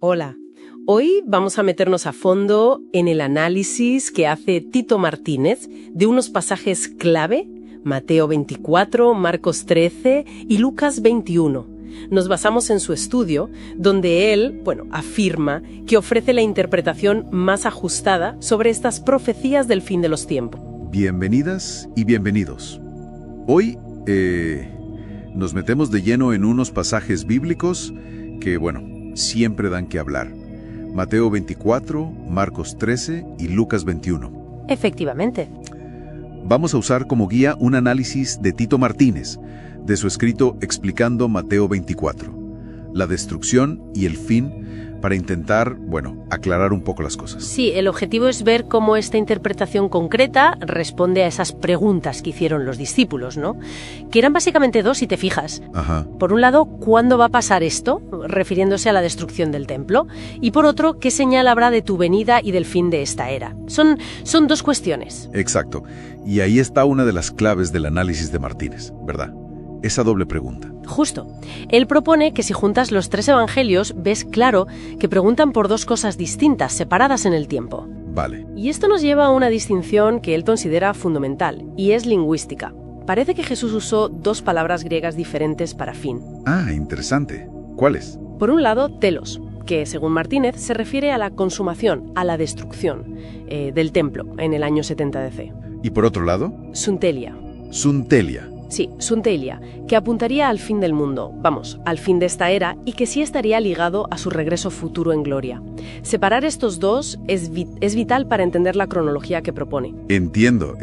Hola, hoy vamos a meternos a fondo en el análisis que hace Tito Martínez de unos pasajes clave, Mateo 24, Marcos 13 y Lucas 21. Nos basamos en su estudio, donde él, afirma que ofrece la interpretación más ajustada sobre estas profecías del fin de los tiempos. Bienvenidas y bienvenidos. Hoy nos metemos de lleno en unos pasajes bíblicos que, siempre dan que hablar. Mateo 24, Marcos 13 y Lucas 21. Efectivamente. Vamos a usar como guía un análisis de Tito Martínez, de su escrito explicando Mateo 24, la destrucción y el fin, para intentar, aclarar un poco las cosas. Sí, el objetivo es ver cómo esta interpretación concreta responde a esas preguntas que hicieron los discípulos, ¿no? Que eran básicamente dos, si te fijas. Ajá. Por un lado, ¿cuándo va a pasar esto? Refiriéndose a la destrucción del templo. Y por otro, ¿qué señal habrá de tu venida y del fin de esta era? Son dos cuestiones. Exacto. Y ahí está una de las claves del análisis de Martínez, ¿verdad? Esa doble pregunta. Justo. Él propone que si juntas los tres evangelios, ves claro que preguntan por dos cosas distintas, separadas en el tiempo. Vale. Y esto nos lleva a una distinción que él considera fundamental, y es lingüística. Parece que Jesús usó dos palabras griegas diferentes para fin. Ah, interesante. ¿Cuáles? Por un lado, telos, que según Martínez se refiere a la consumación, a la destrucción del templo en el año 70 DC. ¿Y por otro lado? Suntelia. Suntelia. Sí, Suntelia, que apuntaría al fin del mundo, al fin de esta era, y que sí estaría ligado a su regreso futuro en gloria. Separar estos dos es vital para entender la cronología que propone. Entiendo.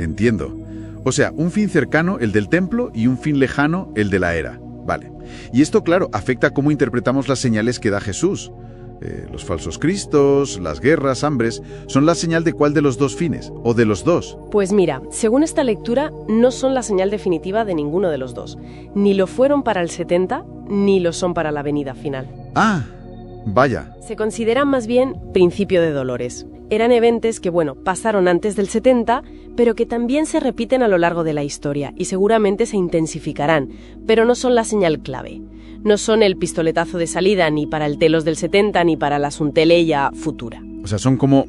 O sea, un fin cercano, el del templo, y un fin lejano, el de la era. Vale. Y esto, claro, afecta a cómo interpretamos las señales que da Jesús. Los falsos cristos, las guerras, hambres, ¿son la señal de cuál de los dos fines? ¿O de los dos? Pues mira, según esta lectura, no son la señal definitiva de ninguno de los dos. Ni lo fueron para el 70, ni lo son para la venida final. Ah, vaya. Se consideran más bien principio de dolores. Eran eventos que, pasaron antes del 70, pero que también se repiten a lo largo de la historia y seguramente se intensificarán, pero no son la señal clave. No son el pistoletazo de salida ni para el telos del 70 ni para la Sunteleia futura. O sea, son como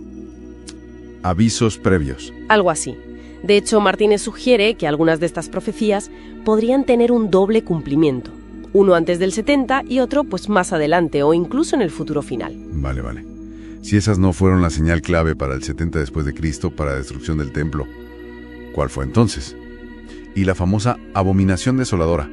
avisos previos. Algo así. De hecho, Martínez sugiere que algunas de estas profecías podrían tener un doble cumplimiento. Uno antes del 70 y otro más adelante o incluso en el futuro final. Vale. Si esas no fueron la señal clave para el 70 después de Cristo para la destrucción del templo, ¿cuál fue entonces? Y la famosa abominación desoladora.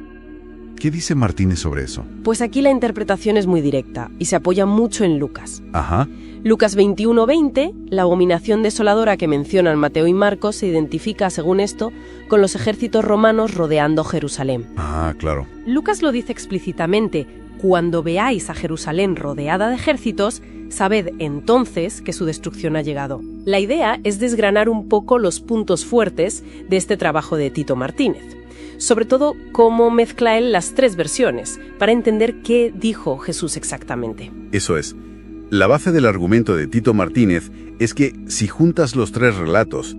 ¿Qué dice Martínez sobre eso? Pues aquí la interpretación es muy directa y se apoya mucho en Lucas. Ajá. Lucas 21:20, la abominación desoladora que mencionan Mateo y Marcos se identifica, según esto, con los ejércitos romanos rodeando Jerusalén. Ah, claro. Lucas lo dice explícitamente: cuando veáis a Jerusalén rodeada de ejércitos, sabed entonces que su destrucción ha llegado. La idea es desgranar un poco los puntos fuertes de este trabajo de Tito Martínez. Sobre todo, cómo mezcla él las tres versiones, para entender qué dijo Jesús exactamente. Eso es. La base del argumento de Tito Martínez es que si juntas los tres relatos,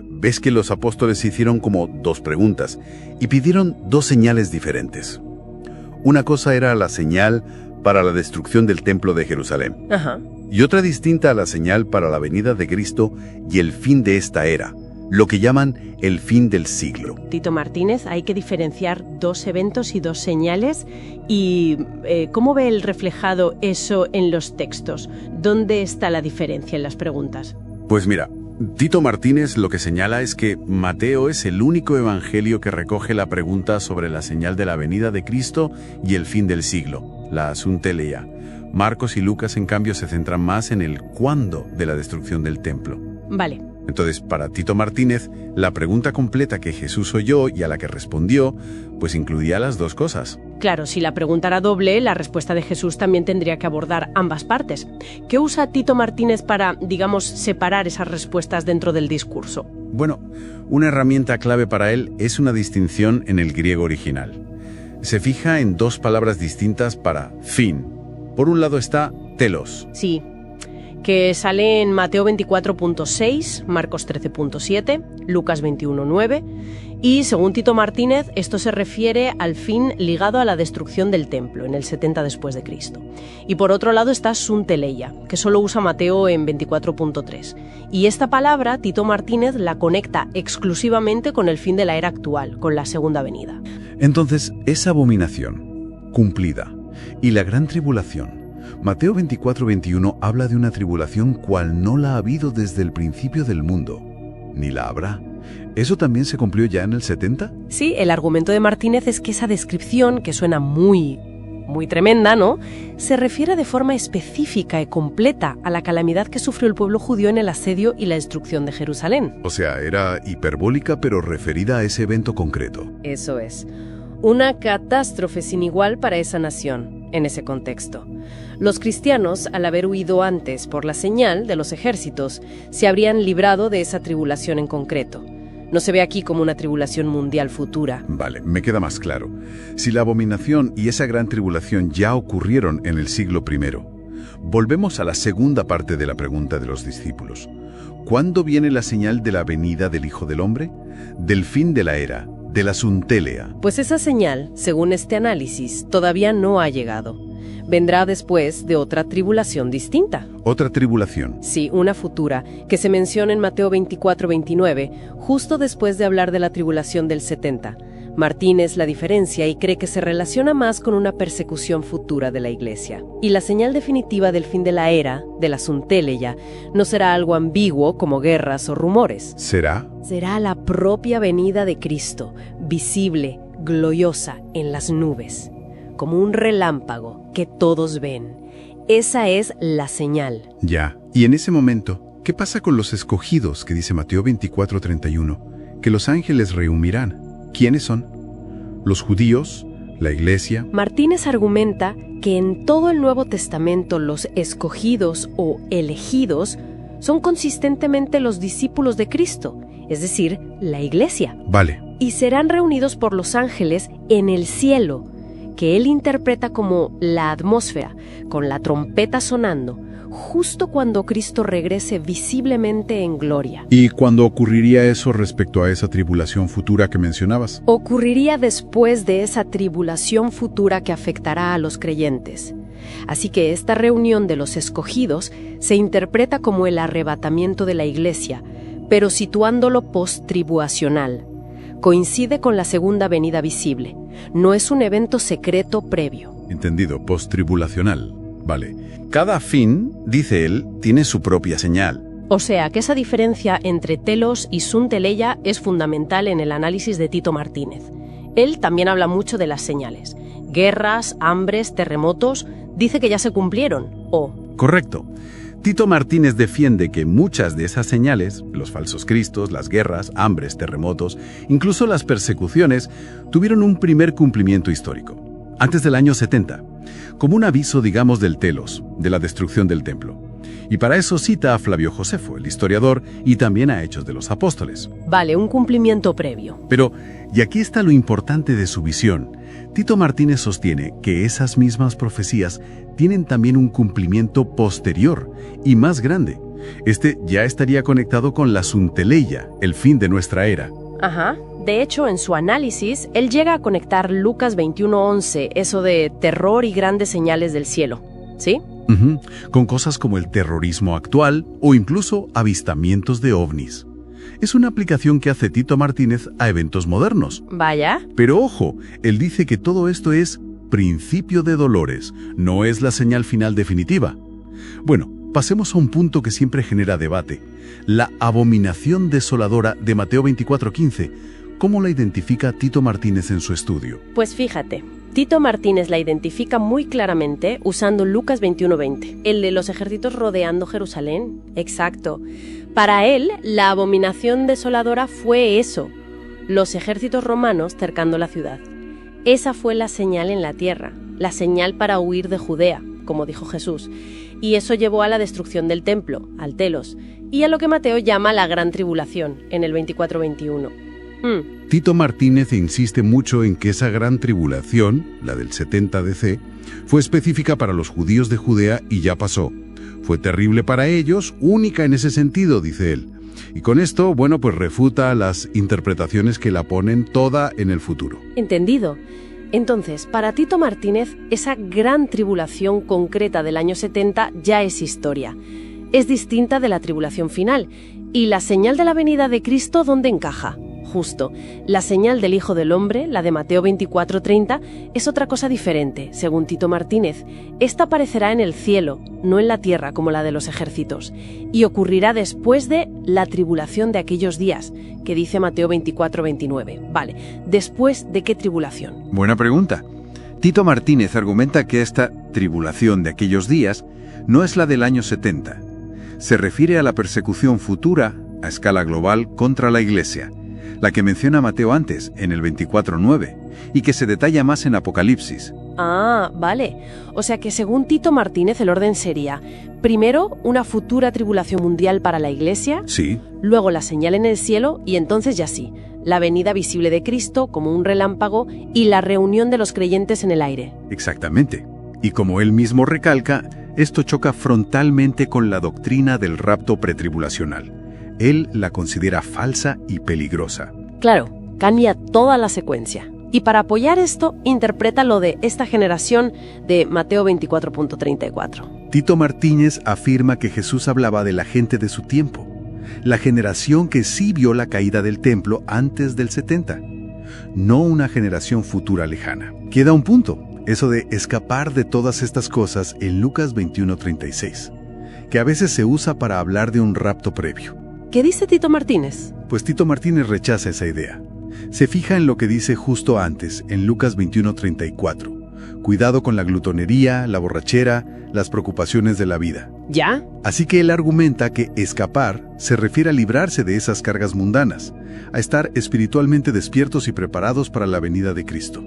ves que los apóstoles hicieron como dos preguntas y pidieron dos señales diferentes. Una cosa era la señal para la destrucción del templo de Jerusalén. Ajá. Y otra distinta a la señal para la venida de Cristo y el fin de esta era, lo que llaman el fin del siglo. Tito Martínez, hay que diferenciar dos eventos y dos señales. ¿Y cómo ve él reflejado eso en los textos? ¿Dónde está la diferencia en las preguntas? Pues mira, Tito Martínez lo que señala es que Mateo es el único evangelio que recoge la pregunta sobre la señal de la venida de Cristo y el fin del siglo, la Sunteleia. Marcos y Lucas, en cambio, se centran más en el cuándo de la destrucción del templo. Vale. Entonces, para Tito Martínez, la pregunta completa que Jesús oyó y a la que respondió, pues incluía las dos cosas. Claro, si la pregunta era doble, la respuesta de Jesús también tendría que abordar ambas partes. ¿Qué usa Tito Martínez para, separar esas respuestas dentro del discurso? Bueno, una herramienta clave para él es una distinción en el griego original. Se fija en dos palabras distintas para fin. Por un lado está telos. Sí, que sale en Mateo 24.6, Marcos 13.7, Lucas 21.9, Y según Tito Martínez, esto se refiere al fin ligado a la destrucción del templo, en el 70 después de Cristo. Y por otro lado está Sunteleia, que solo usa Mateo en 24.3. Y esta palabra, Tito Martínez la conecta exclusivamente con el fin de la era actual, con la segunda venida. Entonces, esa abominación, cumplida, y la gran tribulación. Mateo 24:21 habla de una tribulación cual no la ha habido desde el principio del mundo, ni la habrá. ¿Eso también se cumplió ya en el 70? Sí, el argumento de Martínez es que esa descripción, que suena muy tremenda, ¿no?, se refiere de forma específica y completa a la calamidad que sufrió el pueblo judío en el asedio y la destrucción de Jerusalén. O sea, era hiperbólica pero referida a ese evento concreto. Eso es. Una catástrofe sin igual para esa nación, en ese contexto. Los cristianos, al haber huido antes por la señal de los ejércitos, se habrían librado de esa tribulación en concreto. No se ve aquí como una tribulación mundial futura. Vale, me queda más claro. Si la abominación y esa gran tribulación ya ocurrieron en el siglo I, volvemos a la segunda parte de la pregunta de los discípulos. ¿Cuándo viene la señal de la venida del Hijo del Hombre? Del fin de la era, de la Sunteleia. Pues esa señal, según este análisis, todavía no ha llegado. Vendrá después de otra tribulación distinta. ¿Otra tribulación? Sí, una futura, que se menciona en Mateo 24:29, justo después de hablar de la tribulación del 70. Martínez la diferencia y cree que se relaciona más con una persecución futura de la Iglesia. Y la señal definitiva del fin de la era, de la Sunteleia, no será algo ambiguo como guerras o rumores. ¿Será? Será la propia venida de Cristo, visible, gloriosa, en las nubes, como un relámpago que todos ven. Esa es la señal. Ya. Y en ese momento, ¿qué pasa con los escogidos que dice Mateo 24:31? Que los ángeles reunirán. ¿Quiénes son? ¿Los judíos? ¿La iglesia? Martínez argumenta que en todo el Nuevo Testamento los escogidos o elegidos son consistentemente los discípulos de Cristo, es decir, la iglesia. Vale. Y serán reunidos por los ángeles en el cielo, que él interpreta como la atmósfera, con la trompeta sonando, justo cuando Cristo regrese visiblemente en gloria. ¿Y cuándo ocurriría eso respecto a esa tribulación futura que mencionabas? Ocurriría después de esa tribulación futura que afectará a los creyentes. Así que esta reunión de los escogidos se interpreta como el arrebatamiento de la iglesia, pero situándolo post-tribuacional. Coincide con la segunda venida visible. No es un evento secreto previo. Entendido, post-tribulacional. Vale. Cada fin, dice él, tiene su propia señal. O sea, que esa diferencia entre telos y Sunteleia es fundamental en el análisis de Tito Martínez. Él también habla mucho de las señales. Guerras, hambres, terremotos, dice que ya se cumplieron, o... Correcto. Tito Martínez defiende que muchas de esas señales, los falsos cristos, las guerras, hambres, terremotos, incluso las persecuciones, tuvieron un primer cumplimiento histórico, antes del año 70, como un aviso, digamos, del telos, de la destrucción del templo. Y para eso cita a Flavio Josefo, el historiador, y también a Hechos de los Apóstoles. Vale, un cumplimiento previo. Pero, y aquí está lo importante de su visión, Tito Martínez sostiene que esas mismas profecías tienen también un cumplimiento posterior y más grande. Este ya estaría conectado con la Sunteleia, el fin de nuestra era. Ajá. De hecho, en su análisis, él llega a conectar Lucas 21:11, eso de terror y grandes señales del cielo, ¿sí? Con cosas como el terrorismo actual o incluso avistamientos de ovnis. Es una aplicación que hace Tito Martínez a eventos modernos. Vaya. Pero ojo, él dice que todo esto es principio de dolores, no es la señal final definitiva. Bueno, pasemos a un punto que siempre genera debate. La abominación desoladora de Mateo 24:15. ¿Cómo la identifica Tito Martínez en su estudio? Pues fíjate, Tito Martínez la identifica muy claramente usando Lucas 21:20, el de los ejércitos rodeando Jerusalén. Exacto. Para él, la abominación desoladora fue eso, los ejércitos romanos cercando la ciudad. Esa fue la señal en la tierra, la señal para huir de Judea, como dijo Jesús. Y eso llevó a la destrucción del templo, al telos, y a lo que Mateo llama la gran tribulación, en el 24:21. Tito Martínez insiste mucho en que esa gran tribulación, la del 70 DC, fue específica para los judíos de Judea y ya pasó. Fue terrible para ellos, única en ese sentido, dice él. Y con esto, bueno, pues refuta las interpretaciones que la ponen toda en el futuro. Entendido. Entonces, para Tito Martínez, esa gran tribulación concreta del año 70 ya es historia. Es distinta de la tribulación final. ¿Y la señal de la venida de Cristo dónde encaja? Justo, la señal del Hijo del Hombre, la de Mateo 24:30, es otra cosa diferente, según Tito Martínez. Esta aparecerá en el cielo, no en la tierra como la de los ejércitos, y ocurrirá después de la tribulación de aquellos días, que dice Mateo 24:29. Vale, ¿después de qué tribulación? Buena pregunta. Tito Martínez argumenta que esta tribulación de aquellos días no es la del año 70. Se refiere a la persecución futura, a escala global, contra la Iglesia, la que menciona Mateo antes, en el 24:9, y que se detalla más en Apocalipsis. Ah, vale. O sea que según Tito Martínez el orden sería, primero una futura tribulación mundial para la Iglesia, Sí. luego la señal en el cielo y entonces ya sí, la venida visible de Cristo como un relámpago y la reunión de los creyentes en el aire. Exactamente. Y como él mismo recalca, esto choca frontalmente con la doctrina del rapto pretribulacional. Él la considera falsa y peligrosa. Claro, cambia toda la secuencia. Y para apoyar esto, interpreta lo de esta generación de Mateo 24:34. Tito Martínez afirma que Jesús hablaba de la gente de su tiempo, la generación que sí vio la caída del templo antes del 70, no una generación futura lejana. Queda un punto, eso de escapar de todas estas cosas en Lucas 21:36, que a veces se usa para hablar de un rapto previo. ¿Qué dice Tito Martínez? Pues Tito Martínez rechaza esa idea. Se fija en lo que dice justo antes, en Lucas 21:34. Cuidado con la glutonería, la borrachera, las preocupaciones de la vida. ¿Ya? Así que él argumenta que escapar se refiere a librarse de esas cargas mundanas, a estar espiritualmente despiertos y preparados para la venida de Cristo.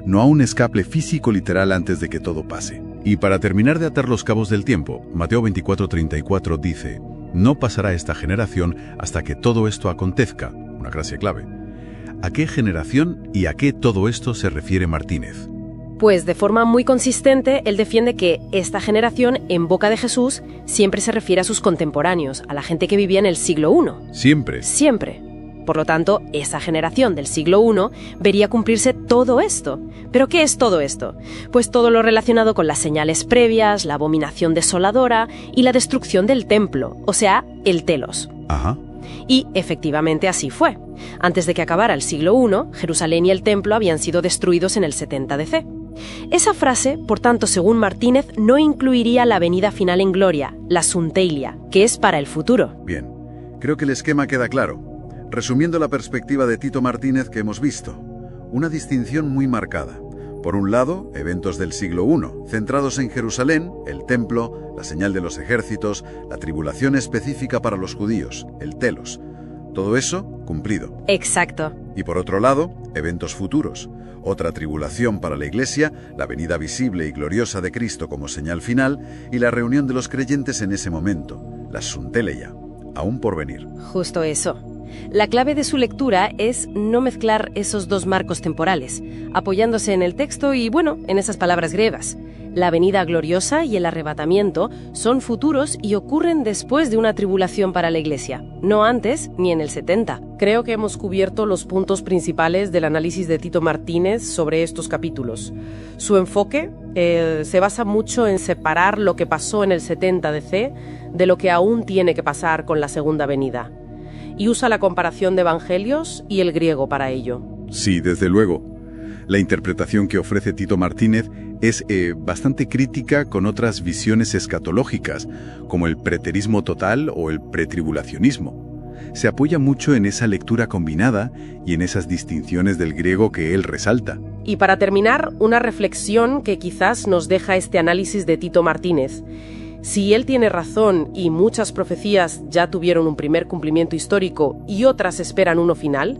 No a un escape físico literal antes de que todo pase. Y para terminar de atar los cabos del tiempo, Mateo 24:34 dice: no pasará esta generación hasta que todo esto acontezca. Una frase clave. ¿A qué generación y a qué todo esto se refiere Martínez? Pues de forma muy consistente, él defiende que esta generación, en boca de Jesús, siempre se refiere a sus contemporáneos, a la gente que vivía en el siglo I. Siempre. Siempre. Por lo tanto, esa generación del siglo I vería cumplirse todo esto. ¿Pero qué es todo esto? Pues todo lo relacionado con las señales previas, la abominación desoladora y la destrucción del templo, o sea, el telos. Ajá. Y efectivamente así fue. Antes de que acabara el siglo I, Jerusalén y el templo habían sido destruidos en el 70 DC. Esa frase, por tanto, según Martínez, no incluiría la venida final en gloria, la Sunteilia, que es para el futuro. Bien, creo que el esquema queda claro. Resumiendo la perspectiva de Tito Martínez que hemos visto, una distinción muy marcada. Por un lado, eventos del siglo I, centrados en Jerusalén, el templo, la señal de los ejércitos, la tribulación específica para los judíos, el telos. Todo eso cumplido. Exacto. Y por otro lado, eventos futuros. Otra tribulación para la Iglesia, la venida visible y gloriosa de Cristo como señal final y la reunión de los creyentes en ese momento, la Sunteleia, aún por venir. Justo eso. La clave de su lectura es no mezclar esos dos marcos temporales, apoyándose en el texto y, bueno, en esas palabras griegas. La venida gloriosa y el arrebatamiento son futuros y ocurren después de una tribulación para la Iglesia, no antes ni en el 70. Creo que hemos cubierto los puntos principales del análisis de Tito Martínez sobre estos capítulos. Su enfoque se basa mucho en separar lo que pasó en el 70 DC de lo que aún tiene que pasar con la segunda venida. Y usa la comparación de evangelios y el griego para ello. Sí, desde luego. La interpretación que ofrece Tito Martínez es bastante crítica con otras visiones escatológicas, como el preterismo total o el pretribulacionismo. Se apoya mucho en esa lectura combinada y en esas distinciones del griego que él resalta. Y para terminar, una reflexión que quizás nos deja este análisis de Tito Martínez. Si él tiene razón y muchas profecías ya tuvieron un primer cumplimiento histórico y otras esperan uno final,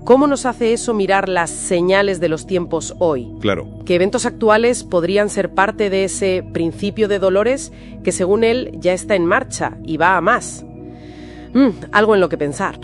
¿cómo nos hace eso mirar las señales de los tiempos hoy? Claro. Que eventos actuales podrían ser parte de ese principio de dolores que según él ya está en marcha y va a más. Algo en lo que pensar.